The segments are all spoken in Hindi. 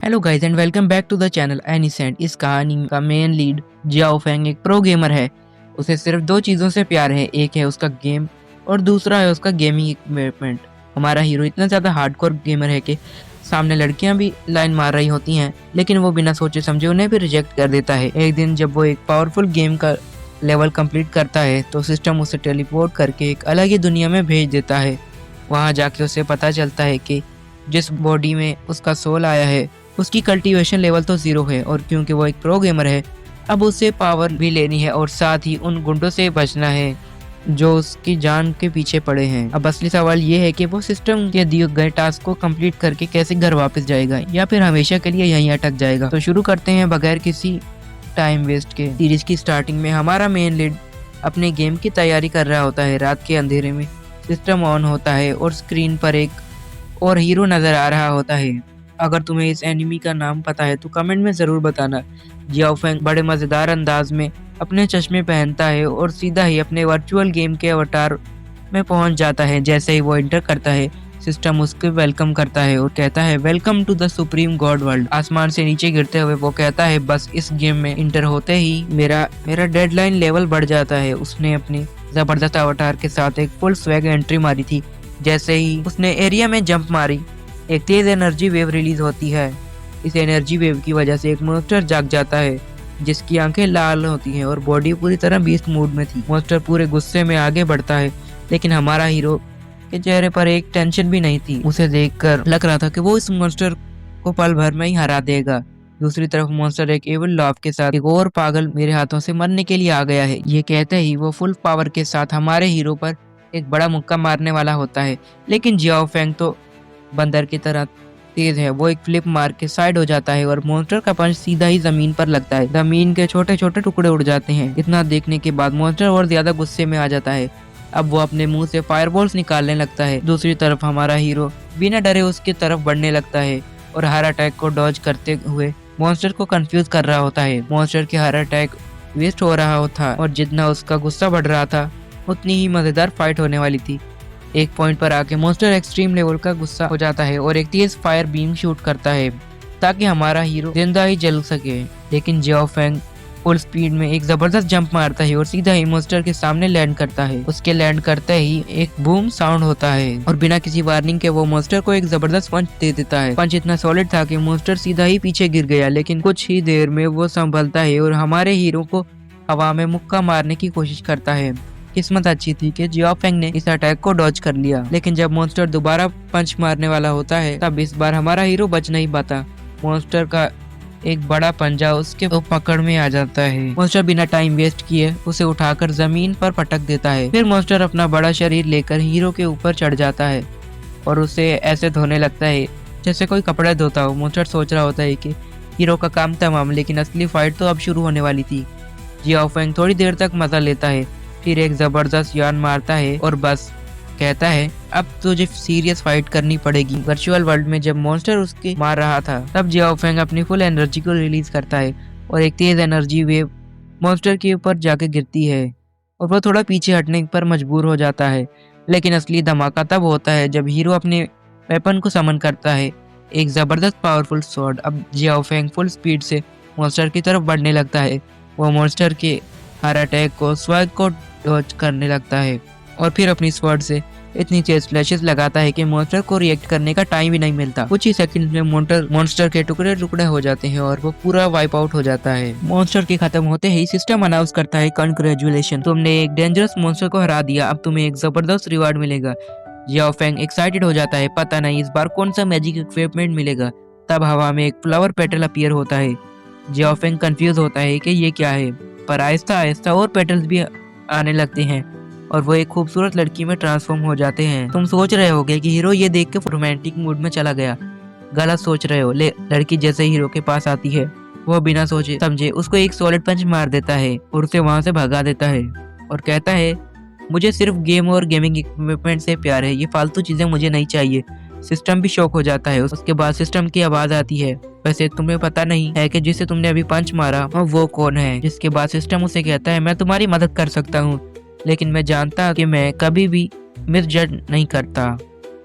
Hello guys and welcome back to the channel एनीसेंट। इस कहानी का मेन लीड जियाओ फेंग एक प्रो गेमर है। उसे सिर्फ दो चीज़ों से प्यार है, एक है उसका गेम और दूसरा है उसका गेमिंग इक्विपमेंट। हमारा हीरो इतना ज़्यादा हार्डकोर गेमर है कि सामने लड़कियां भी लाइन मार रही होती हैं, लेकिन वो बिना सोचे समझे उन्हें भी रिजेक्ट कर देता है। एक दिन जब वो एक पावरफुल गेम का लेवल कंप्लीट करता है तो सिस्टम उसे टेलीपोर्ट करके एक अलग ही दुनिया में भेज देता है। वहाँ जाके उसे पता चलता है कि जिस बॉडी में उसका सोल आया है उसकी कल्टीवेशन लेवल तो 0 है, और क्योंकि वो एक प्रो गेमर है अब उसे पावर भी लेनी है और साथ ही उन गुंडों से बचना है जो उसकी जान के पीछे पड़े हैं। अब असली सवाल ये है कि वो सिस्टम के दिए गए टास्क को कंप्लीट करके कैसे घर वापस जाएगा या फिर हमेशा के लिए यहीं अटक जाएगा। तो शुरू करते हैं बगैर किसी टाइम वेस्ट के। सीरीज की स्टार्टिंग में हमारा मेन लीड अपने गेम की तैयारी कर रहा होता है। रात के अंधेरे में सिस्टम ऑन होता है और स्क्रीन पर एक और हीरो नजर आ रहा होता है। अगर तुम्हें इस एनिमी का नाम पता है तो कमेंट में ज़रूर बताना। जियाओ फेंग बड़े मज़ेदार अंदाज में अपने चश्मे पहनता है और सीधा ही अपने वर्चुअल गेम के अवतार में पहुंच जाता है। जैसे ही वो एंटर करता है सिस्टम उसके वेलकम करता है और कहता है welcome to the supreme god world. आसमान से नीचे गिरते हुए वो कहता है बस इस गेम में इंटर होते ही मेरा डेडलाइन लेवल बढ़ जाता है। उसने अपनी ज़बरदस्त अवतार के साथ एक फुल स्वैग एंट्री मारी थी। जैसे ही उसने एरिया में जंप मारी एक तेज एनर्जी वेव रिलीज होती है। इस एनर्जी वेव की वजह से एक मॉन्स्टर जाग जाता है जिसकी आंखें लाल होती हैं और बॉडी पूरी तरह बीस्ट मूड में थी। मॉन्स्टर पूरे गुस्से में आगे बढ़ता है, लेकिन हमारा हीरो के चेहरे पर एक टेंशन भी नहीं थी। उसे देखकर लग रहा था कि वो इस मॉन्स्टर को पल भर में ही हरा देगा। दूसरी तरफ मॉन्स्टर एक एविल लाफ के साथ एक और पागल मेरे हाथों से मरने के लिए आ गया है। ये कहते ही वो फुल पावर के साथ हमारे हीरो पर एक बड़ा मुक्का मारने वाला होता है, लेकिन जियाओ फेंग तो बंदर की तरह तेज है। वो एक फ्लिप मार के साइड हो जाता है और मॉन्स्टर का पंच सीधा ही जमीन पर लगता है। जमीन के छोटे छोटे टुकड़े उड़ जाते हैं। इतना देखने के बाद मॉन्स्टर और ज्यादा गुस्से में आ जाता है। अब वो अपने मुंह से फायरबॉल्स निकालने लगता है। दूसरी तरफ हमारा हीरो बिना डरे उसकी तरफ बढ़ने लगता है और हर अटैक को डॉज करते हुए मॉन्स्टर को कंफ्यूज कर रहा होता है। मॉन्स्टर की हर अटैक वेस्ट हो रहा था और जितना उसका गुस्सा बढ़ रहा था उतनी ही मजेदार फाइट होने वाली थी। एक पॉइंट पर आके मॉन्स्टर एक्सट्रीम लेवल का गुस्सा हो जाता है और एक तेज फायर बीम शूट करता है ताकि हमारा हीरो जिंदा ही जल सके। लेकिन जियाओ फेंग फुल स्पीड में एक जबरदस्त जंप मारता है और सीधा ही मॉन्स्टर के सामने लैंड करता है। उसके लैंड करते ही एक बूम साउंड होता है और बिना किसी वार्निंग के वो मॉन्स्टर को एक जबरदस्त पंच दे देता है। पंच इतना सॉलिड था कि मॉन्स्टर सीधा ही पीछे गिर गया, लेकिन कुछ ही देर में वो संभलता है और हमारे हीरो को हवा में मुक्का मारने की कोशिश करता है। किस्मत अच्छी थी कि जियाओ फेंग ने इस अटैक को डॉज कर लिया, लेकिन जब मॉन्स्टर दोबारा पंच मारने वाला होता है तब इस बार हमारा हीरो बच नहीं पाता। मॉन्स्टर का एक बड़ा पंजा उसके पकड़ में आ जाता है। मॉन्स्टर बिना टाइम वेस्ट किए उसे उठाकर जमीन पर पटक देता है। फिर मॉन्स्टर अपना बड़ा शरीर लेकर हीरो के ऊपर चढ़ जाता है और उसे ऐसे धोने लगता है जैसे कोई कपड़ा धोता हो। मॉन्स्टर सोच रहा होता है कि हीरो का काम तमाम, लेकिन असली फाइट तो अब शुरू होने वाली थी। जियाओ फेंग थोड़ी देर तक मजा लेता है, फिर एक जबरदस्त यान मारता है और बस कहता है अब तुझे सीरियस फाइट करनी पड़ेगी। वर्चुअल वर्ल्ड में जब मॉन्स्टर उसके मार रहा था तब जियाओ फेंग अपनी फुल एनर्जी को रिलीज करता है और एक तेज एनर्जी वेव मॉन्स्टर के ऊपर जाके गिरती है और वो थोड़ा पीछे हटने पर मजबूर हो जाता है। लेकिन असली धमाका तब होता है जब हीरो अपने वेपन को समन करता है, एक जबरदस्त पावरफुल स्वॉर्ड। अब जियाओ फेंग फुल स्पीड से मॉन्स्टर की तरफ बढ़ने लगता है। वो मॉन्स्टर के हर अटैक को स्वैग को डॉज करने लगता है और फिर अपनी स्वॉर्ड से इतनी तेज फ्लैशेस लगाता है कि मॉन्स्टर को रिएक्ट करने का टाइम भी नहीं मिलता। कुछ ही सेकंड में मॉन्स्टर के टुकड़े टुकड़े हो जाते हैं और वो पूरा वाइप आउट हो जाता है। मॉन्स्टर के खत्म होते ही सिस्टम अनाउंस करता है कांग्रेचुलेशन, तुमने एक डेंजरस मॉन्स्टर को हरा दिया, अब तुम्हें एक जबरदस्त रिवार्ड मिलेगा। जियाओ फेंग एक्साइटेड हो जाता है, पता नहीं इस बार कौन सा मैजिक इक्विपमेंट मिलेगा। तब हवा में एक फ्लावर पेटल अपीयर होता है। जियाओ फेंग कंफ्यूज होता है कि ये क्या है, पर आहिस्ता आहिस्ता और पेटल्स भी आने लगते हैं और वो एक खूबसूरत लड़की में ट्रांसफॉर्म हो जाते हैं। तुम सोच रहे होगे कि हीरो ये देख के रोमांटिक मूड में चला गया। गलत सोच रहे हो। लड़की जैसे हीरो के पास आती है वो बिना सोचे समझे उसको एक सॉलिड पंच मार देता है और उसे वहां से भगा देता है और कहता है मुझे सिर्फ गेम और गेमिंग इक्विपमेंट से प्यार है, ये फालतू चीजें मुझे नहीं चाहिए। सिस्टम भी शॉक हो जाता है। उसके बाद सिस्टम की आवाज आती है, वैसे तुम्हें पता नहीं है कि जिसे तुमने अभी पंच मारा वो कौन है। जिसके बाद सिस्टम उसे कहता है मैं तुम्हारी मदद कर सकता हूँ, लेकिन मैं जानता कि मैं कभी भी मिस जज नहीं करता।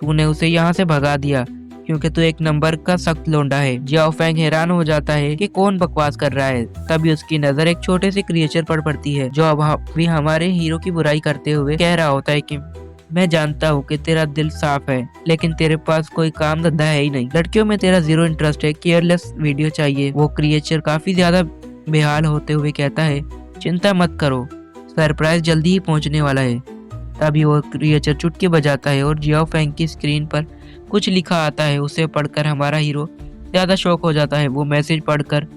तूने उसे यहाँ से भगा दिया, क्योंकि तू एक नंबर का सख्त लोंडा है। जियाओ फेंग हैरान हो जाता है कि कौन बकवास कर रहा है। तभी उसकी नजर एक छोटे से क्रिएचर पर पड़ती है जो अब भी हमारे हीरो की बुराई करते हुए कह रहा होता है कि मैं जानता हूँ कि तेरा दिल साफ है, लेकिन तेरे पास कोई काम धंधा है ही नहीं। लड़कियों में तेरा जीरो इंटरेस्ट है, केयरलेस वीडियो चाहिए। वो क्रिएचर काफी ज्यादा बेहाल होते हुए कहता है, चिंता मत करो, सरप्राइज जल्दी ही पहुंचने वाला है। तभी वो क्रिएचर चुटकी बजाता है और जियाओ फेंग की स्क्रीन पर कुछ लिखा आता है। उसे पढ़कर हमारा हीरो ज्यादा शॉक हो जाता है। वो मैसेज पढ़कर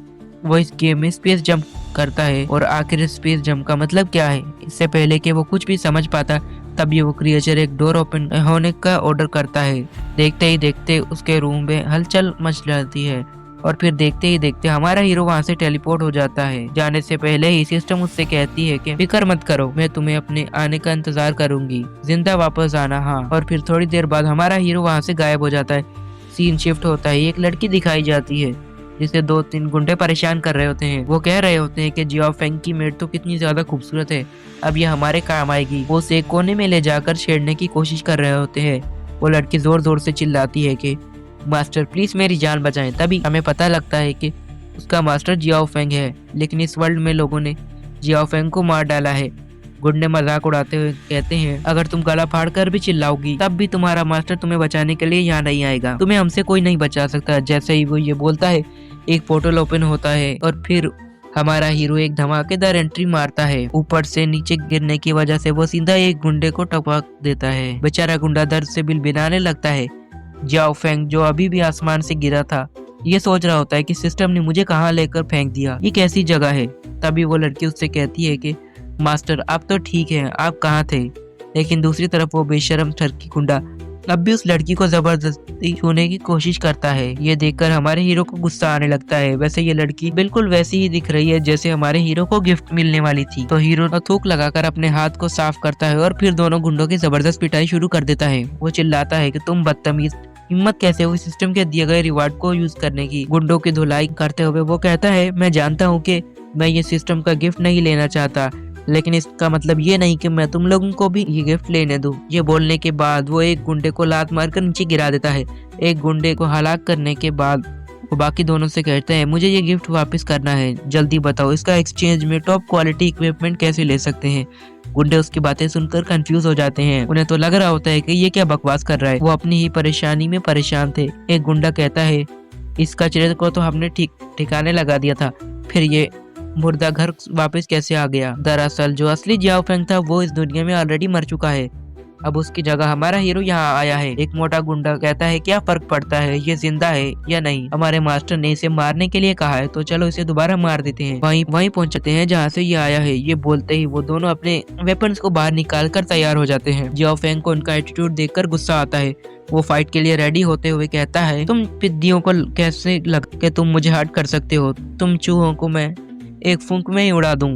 वो इस गेम में स्पेस जंप करता है। और आखिर स्पेस जंप का मतलब क्या है, इससे पहले कि वो कुछ भी समझ पाता, तभी वो क्रिएचर एक डोर ओपन होने का ऑर्डर करता है। देखते ही देखते उसके रूम में हलचल मच जाती है और फिर देखते ही देखते हमारा हीरो वहां से टेलीपोर्ट हो जाता है। जाने से पहले ही सिस्टम उससे कहती है कि फिक्र मत करो, मैं तुम्हें अपने आने का इंतजार करूंगी, जिंदा वापस आना। हाँ। और फिर थोड़ी देर बाद हमारा हीरो वहां से गायब हो जाता है। सीन शिफ्ट होता है। एक लड़की दिखाई जाती है जिसे 2-3 गुंडे परेशान कर रहे होते हैं। वो कह रहे होते हैं कि जियाओ फेंग की मेड तो कितनी ज्यादा खूबसूरत है, अब ये हमारे काम आएगी। वो उसे कोने में ले जाकर छेड़ने की कोशिश कर रहे होते हैं। वो लड़की जोर जोर से चिल्लाती है कि मास्टर प्लीज मेरी जान बचाएं। तभी हमें पता लगता है कि उसका मास्टर जियाओ फेंग है, लेकिन इस वर्ल्ड में लोगों ने जियाओ फेंग को मार डाला है। गुंडे मजाक उड़ाते हुए कहते हैं, अगर तुम गला फाड़ कर भी चिल्लाओगी तब भी तुम्हारा मास्टर तुम्हें बचाने के लिए यहाँ नहीं आएगा, तुम्हें हमसे कोई नहीं बचा सकता। जैसे ही वो ये बोलता है, एक पोर्टल ओपन होता है और फिर हमारा हीरो एक धमाकेदार एंट्री मारता है। ऊपर से नीचे गिरने की वजह से वो सीधा एक गुंडे को टपक देता है। बेचारा गुंडा दर्द से बिलबिलाने लगता है। जियाओ फेंग जो अभी भी आसमान से गिरा था, ये सोच रहा होता है कि सिस्टम ने मुझे कहाँ लेकर फेंक दिया, ये कैसी जगह है। तभी वो लड़की उससे कहती है कि मास्टर आप तो ठीक है, आप कहाँ थे। लेकिन दूसरी तरफ वो बेशरम ठरकी गुंडा अब भी उस लड़की को जबरदस्ती छूने की कोशिश करता है। ये देखकर हमारे हीरो को गुस्सा आने लगता है। वैसे ये लड़की बिल्कुल वैसी ही दिख रही है जैसे हमारे हीरो को गिफ्ट मिलने वाली थी। तो हीरो थूक लगाकर अपने हाथ को साफ करता है और फिर दोनों गुंडों की जबरदस्त पिटाई शुरू कर देता है। वो चिल्लाता है कि तुम बदतमीज, हिम्मत कैसे हुई सिस्टम के दिए गए रिवार्ड को यूज करने की। गुंडों की धुलाई करते हुए वो कहता है, मैं जानता हूँ कि मैं ये सिस्टम का गिफ्ट नहीं लेना चाहता, लेकिन इसका मतलब ये नहीं कि मैं तुम लोगों को भी ये गिफ्ट लेने दूं। ये बोलने के बाद वो एक गुंडे को लात मारकर नीचे गिरा देता है। एक गुंडे को हलाक करने के बाद वो बाकी दोनों से कहते हैं, मुझे ये गिफ्ट वापस करना है, जल्दी बताओ इसका एक्सचेंज में टॉप क्वालिटी इक्विपमेंट कैसे ले सकते हैं। गुंडे उसकी बातें सुनकर कंफ्यूज हो जाते हैं। उन्हें तो लग रहा होता है कि ये क्या बकवास कर रहा है। वो अपनी ही परेशानी में परेशान थे। एक गुंडा कहता है, इस कचरे को तो हमने ठिकाने लगा दिया था, फिर ये मुर्दा घर वापस कैसे आ गया। दरअसल जो असली जियाओ फेंग था वो इस दुनिया में ऑलरेडी मर चुका है। अब उसकी जगह हमारा हीरो यहाँ आया है। एक मोटा गुंडा कहता है, क्या फर्क पड़ता है ये जिंदा है या नहीं, हमारे मास्टर ने इसे मारने के लिए कहा है, तो चलो इसे दोबारा मार देते हैं। वहीं पहुंचते हैं जहाँ से ये आया है। ये बोलते ही वो दोनों अपने वेपन्स को बाहर निकाल कर तैयार हो जाते हैं। जियाओ फेंग को उनका एटीट्यूड देखकर गुस्सा आता है। वो फाइट के लिए रेडी होते हुए कहता है, तुम पिद्दियों को कैसे लग के तुम मुझे हर्ट कर सकते हो, तुम चूहों को मैं एक फूंक में ही उड़ा दूं।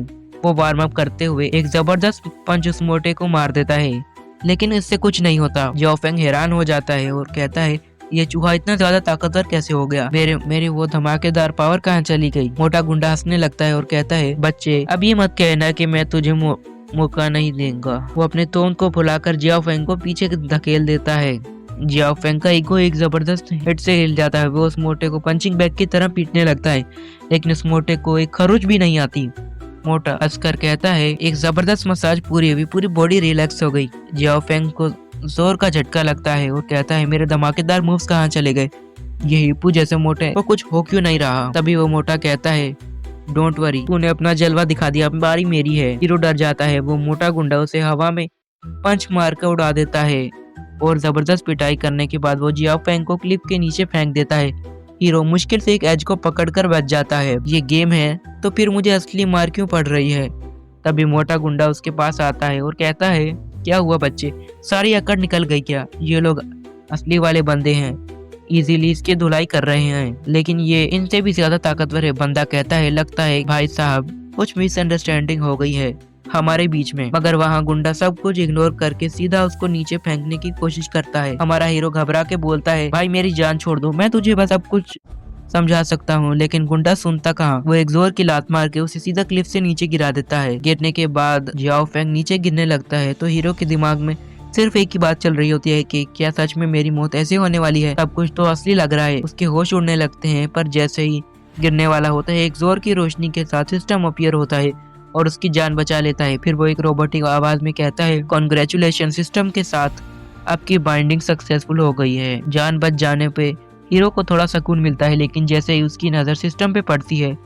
वो वार्म अप करते हुए एक जबरदस्त पंच उस मोटे को मार देता है, लेकिन इससे कुछ नहीं होता। जियाओ फेंग हैरान हो जाता है और कहता है, ये चूहा इतना ज्यादा ताकतवर कैसे हो गया, मेरी वो धमाकेदार पावर कहाँ चली गई। मोटा गुंडा हंसने लगता है और कहता है, बच्चे अब ये मत कहना कि मैं तुझे मौका नहीं दूंगा। वो अपने तोंद को फुलाकर जियाओ फेंग को पीछे धकेल देता है। जियाओ फेंग का ईगो एक जबरदस्त हिट से हिल जाता है। वो उस मोटे को पंचिंग बैग की तरह पीटने लगता है, लेकिन उस मोटे को एक खरोच भी नहीं आती। मोटा हंसकर कहता है, एक जबरदस्त मसाज पूरी हुई, पूरी बॉडी रिलैक्स हो गई। जियाओ फेंग को जोर का झटका लगता है और कहता है, मेरे धमाकेदार मूव्स कहाँ चले गए, ये हिप्पू जैसे मोटे को कुछ हो क्यों नहीं रहा। तभी वो मोटा कहता है, डोंट वरी, तूने अपना जलवा दिखा दिया, बारी मेरी है। हीरो डर जाता है। वो मोटा गुंडा उसे हवा में पंच मार कर उड़ा देता है और जबरदस्त पिटाई करने के बाद वो जियाओ फेंग को क्लिफ के नीचे फेंक देता है। हीरो मुश्किल से एक एज को पकड़कर बच जाता है। ये गेम है तो फिर मुझे असली मार क्यों पड़ रही है। तभी मोटा गुंडा उसके पास आता है और कहता है, क्या हुआ बच्चे, सारी अकड़ निकल गई क्या, ये लोग असली वाले बंदे हैं, इजीली इसकी धुलाई कर रहे हैं, लेकिन ये इनसे भी ज्यादा ताकतवर है। बंदा कहता है, लगता है भाई साहब कुछ मिसअंडरस्टैंडिंग हो गई है हमारे बीच में। मगर वहाँ गुंडा सब कुछ इग्नोर करके सीधा उसको नीचे फेंकने की कोशिश करता है। हमारा हीरो घबरा के बोलता है, भाई मेरी जान छोड़ दो, मैं तुझे बस सब कुछ समझा सकता हूँ। लेकिन गुंडा सुनता कहाँ। वो एक जोर की लात मार के उसे सीधा क्लिफ से नीचे गिरा देता है। गिरने के बाद जियाओ फेंग नीचे गिरने लगता है तो हीरो के दिमाग में सिर्फ एक ही बात चल रही होती है कि क्या सच में मेरी मौत ऐसे होने वाली है। सब कुछ तो असली लग रहा है। उसके होश उड़ने लगते हैं, पर जैसे ही गिरने वाला होता है एक जोर की रोशनी के साथ सिस्टम अपीयर होता है और उसकी जान बचा लेता है। फिर वो एक रोबोटिक आवाज में कहता है, कॉन्ग्रेचुलेशन सिस्टम के साथ आपकी बाइंडिंग सक्सेसफुल हो गई है। जान बच जाने पे हीरो को थोड़ा सुकून मिलता है, लेकिन जैसे ही उसकी नजर सिस्टम पे पड़ती है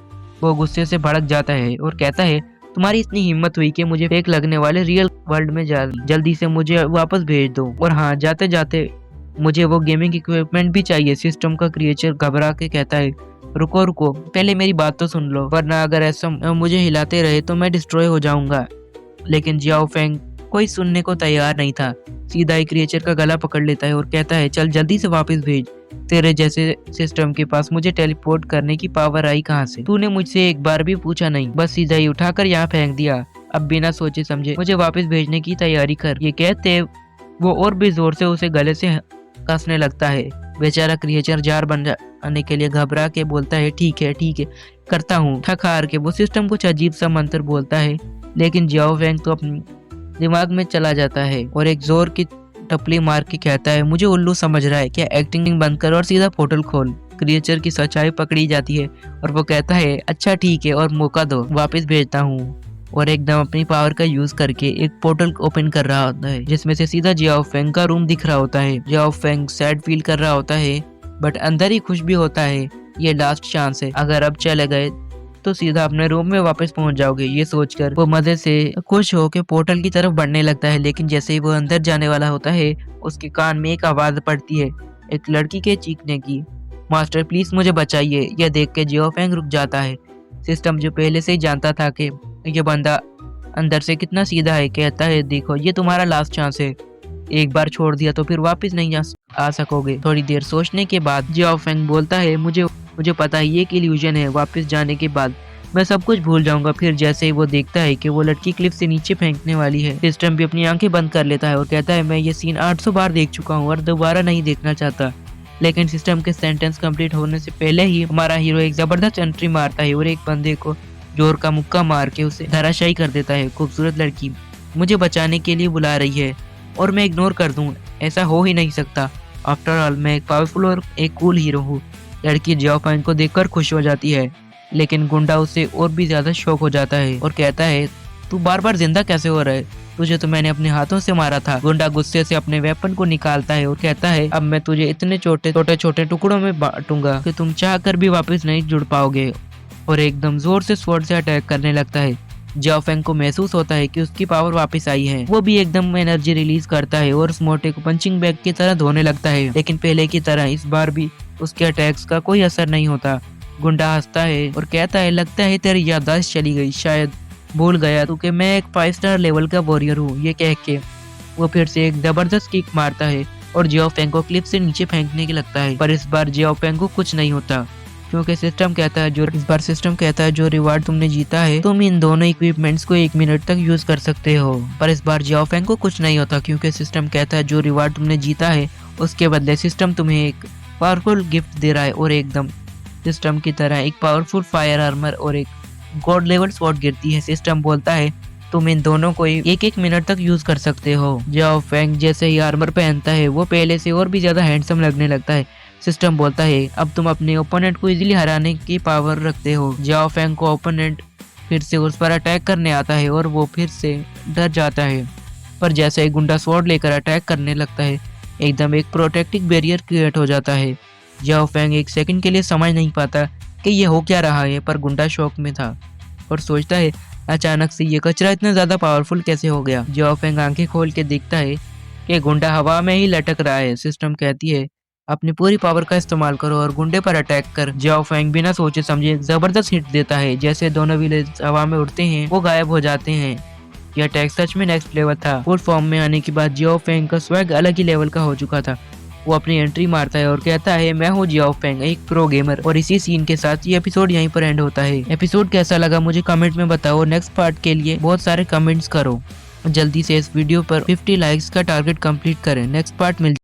वो गुस्से से भड़क जाता है और कहता है, तुम्हारी इतनी हिम्मत हुई कि मुझे फेक लगने वाले रियल वर्ल्ड में जल्दी से मुझे वापस भेज दो। और हाँ, जाते जाते मुझे वो गेमिंग इक्विपमेंट भी चाहिए। सिस्टम का क्रिएचर घबरा के कहता है, रुको रुको, पहले मेरी बात तो सुन लो, वरना अगर ऐसा मुझे हिलाते रहे तो मैं डिस्ट्रॉय हो जाऊंगा। लेकिन जियाओ फेंग कोई सुनने को तैयार नहीं था। सीधा ही क्रिएचर का गला पकड़ लेता है और कहता है, चल जल्दी से वापस भेज। तेरे जैसे सिस्टम के पास मुझे टेलीपोर्ट करने की पावर आई कहाँ से? तूने मुझसे एक बार भी पूछा नहीं, बस सीधा ही उठाकर यहाँ फेंक दिया। अब बिना सोचे समझे मुझे वापस भेजने की तैयारी कर। ये कहते वो और भी जोर से उसे गले से कसने लगता है। बेचारा क्रिएचर जार बन जाने के लिए घबरा के बोलता है, ठीक है करता हूँ। थक हार के वो सिस्टम कुछ अजीब सा मंत्र बोलता है, लेकिन जियाओ फेंग तो अपने दिमाग में चला जाता है और एक जोर की टपली मार के कहता है, मुझे उल्लू समझ रहा है क्या? एक्टिंग बंद कर और सीधा पोर्टल खोल। क्रिएचर की सच्चाई पकड़ी जाती है और वो कहता है, अच्छा ठीक है, और मौका दो, वापस भेजता हूँ। और एकदम अपनी पावर का यूज करके एक पोर्टल ओपन कर रहा होता है, जिसमें से सीधा जियाओ फेंग का रूम दिख रहा होता है। जियाओ फेंग सैड फील कर रहा होता है, बट अंदर ही खुश भी होता है। ये लास्ट चांस है, अगर अब चले गए तो सीधा अपने रूम में वापस पहुंच जाओगे। ये सोचकर वो मजे से खुश होकर पोर्टल की तरफ बढ़ने लगता है, लेकिन जैसे ही वो अंदर जाने वाला होता है उसके कान में एक आवाज पड़ती है, एक लड़की के चीखने की, मास्टर प्लीज मुझे बचाइए। यह देख के जियाओ फेंग रुक जाता है। सिस्टम जो पहले से ही जानता था कि ये बंदा अंदर से कितना सीधा है, कहता है, देखो ये तुम्हारा लास्ट चांस है, एक बार छोड़ दिया तो फिर वापस नहीं आ सकोगे। थोड़ी देर सोचने के बाद जियाओ फेंग बोलता है, मुझे पता है ये एक इल्यूजन है, वापस जाने के बाद मैं सब कुछ भूल जाऊंगा। फिर जैसे ही वो देखता है कि वो लड़की क्लिफ से नीचे फेंकने वाली है, सिस्टम भी अपनी आंखें बंद कर लेता है और कहता है, मैं ये सीन 800 बार देख चुका हूँ और दोबारा नहीं देखना चाहता। लेकिन सिस्टम के सेंटेंस कंप्लीट होने से पहले ही हमारा हीरो एक जबरदस्त एंट्री मारता है और एक बंदे को जोर का मुक्का मार के उसे धराशायी कर देता है। खूबसूरत लड़की मुझे बचाने के लिए बुला रही है और मैं इग्नोर कर दूं, ऐसा हो ही नहीं सकता। आफ्टर ऑल मैं एक पावरफुल और एक कूल हीरो हूँ। लड़की जियाओ फेंग को देखकर खुश हो जाती है, लेकिन गुंडा उससे और भी ज्यादा शौक हो जाता है और कहता है, तू बार बार जिंदा कैसे हो रहा है? तुझे तो मैंने अपने हाथों से मारा था। गुंडा गुस्से से अपने वेपन को निकालता है और कहता है, अब मैं तुझे इतने छोटे टुकड़ों में बांटूंगा कि तुम चाह कर भी वापस नहीं जुड़ पाओगे। और एकदम जोर से स्वॉर्ड से अटैक करने लगता है। जियाओ फेंग को महसूस होता है कि उसकी पावर वापस आई है। वो भी एकदम एनर्जी रिलीज करता है और उस मोटे को पंचिंग बैग की तरह धोने लगता है, लेकिन पहले की तरह इस बार भी उसके अटैक्स का कोई असर नहीं होता। गुंडा हंसता है और कहता है, लगता है तेरी याददाश्त चली गई, शायद भूल गया तू कि मैं एक 5 स्टार लेवल का वॉरियर हूँ। ये कह के वो फिर से एक जबरदस्त किक मारता है और जियाओ फेंग को क्लिफ से नीचे फेंकने के लगता है, पर इस बार जियाओ फेंग को कुछ नहीं होता, क्योंकि सिस्टम कहता है जो रिवार्ड तुमने जीता है तुम इन दोनों इक्विपमेंट्स को 1 मिनट तक यूज कर सकते हो। पर इस बार जियाओ फेंग को कुछ नहीं होता, क्योंकि सिस्टम कहता है जो रिवार्ड तुमने जीता है उसके बदले सिस्टम तुम्हें एक पावरफुल गिफ्ट दे रहा है। और एकदम सिस्टम की तरह एक पावरफुल फायर आर्मर और एक गॉड लेवल स्वॉर्ड गिरती है। सिस्टम बोलता है, तुम इन दोनों को 1-1 मिनट तक यूज कर सकते हो। जियाओ फेंग जैसे ही आर्मर पहनता है वो पहले से और भी ज्यादा हैंडसम लगने लगता है। सिस्टम बोलता है, अब तुम अपने ओपोनेंट को इजीली हराने की पावर रखते हो। जियाओ फेंग को ओपोनेंट फिर से उस पर अटैक करने आता है और वो फिर से डर जाता है, पर जैसे ही गुंडा स्वॉर्ड लेकर अटैक करने लगता है एकदम एक प्रोटेक्टिव बैरियर क्रिएट हो जाता है। जियाओ फेंग एक सेकंड के लिए समझ नहीं पाता कि ये हो क्या रहा है, पर गुंडा शॉक में था और सोचता है, अचानक से ये कचरा इतना ज्यादा पावरफुल कैसे हो गया। जियाओ फेंग आंखें खोल के देखता है कि गुंडा हवा में ही लटक रहा है। सिस्टम कहती है, अपनी पूरी पावर का इस्तेमाल करो और गुंडे पर अटैक कर। जियाओ फेंग बिना सोचे समझे एक जबरदस्त हिट देता है। जैसे दोनों विलेज हवा में उड़ते हैं वो गायब हो जाते हैं। यह अटैक सच में नेक्स्ट लेवल था। फुल फॉर्म में आने के बाद जियाओ फेंग का स्वैग अलग ही लेवल का हो चुका था। वो अपनी एंट्री मारता है और कहता है, मैं हूँ जियाओ फेंग, एक प्रो गेमर। और इसी सीन के साथ ये एपिसोड यहीं पर एंड होता है। एपिसोड कैसा लगा मुझे कमेंट में बताओ। नेक्स्ट पार्ट के लिए बहुत सारे कमेंट्स करो। जल्दी से इस वीडियो पर 50 लाइक्स का टारगेट कंप्लीट करें। नेक्स्ट पार्ट मिल